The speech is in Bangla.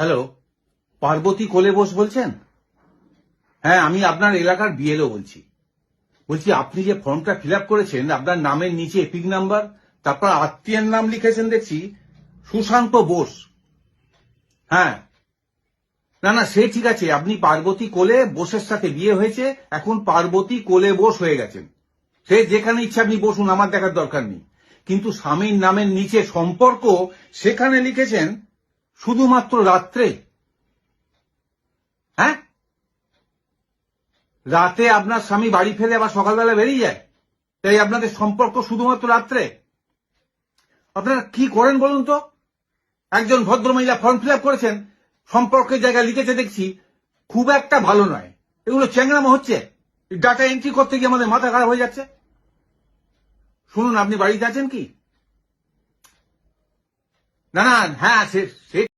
হ্যালো, পার্বতী কোলে বোস বলছেন? হ্যাঁ, আমি আপনার এলাকার বিএলও বলছি আপনি যে ফর্মটা ফিল আপ করেছেন, আপনার নামের নিচে এপিক নাম্বার, তারপর আত্মীয়ের নাম লিখেছেন দেখছি সুশান্ত বোস। হ্যাঁ, না সে ঠিক আছে, আপনি পার্বতী কোলে বোসের সাথে বিয়ে হয়েছে, এখন পার্বতী কোলে বোস হয়ে গেছেন। সে যেখানে ইচ্ছা আপনি বসুন, আমার দেখার দরকার নেই। কিন্তু স্বামীর নামের নিচে সম্পর্ক সেখানে লিখেছেন শুধুমাত্র রাত্রে। হ্যাঁ, রাতে আপনার স্বামী বাড়ি ফেলে আবার সকালবেলা বেরিয়ে যায়, তাই আপনাদের সম্পর্ক শুধুমাত্র রাত্রে। আপনারা কি করেন বলুন তো? একজন ভদ্রমহিলা ফর্ম ফিল আপ করেছেন, সম্পর্কের জায়গায় লিখেছে দেখছি, খুব একটা ভালো নয়। এগুলো চ্যাংড়ামো হচ্ছে। ডাটা এন্ট্রি করতে গিয়ে আমাদের মাথা খারাপ হয়ে যাচ্ছে। শুনুন, আপনি বাড়িতে আছেন কি? না, হ্যাঁ, সে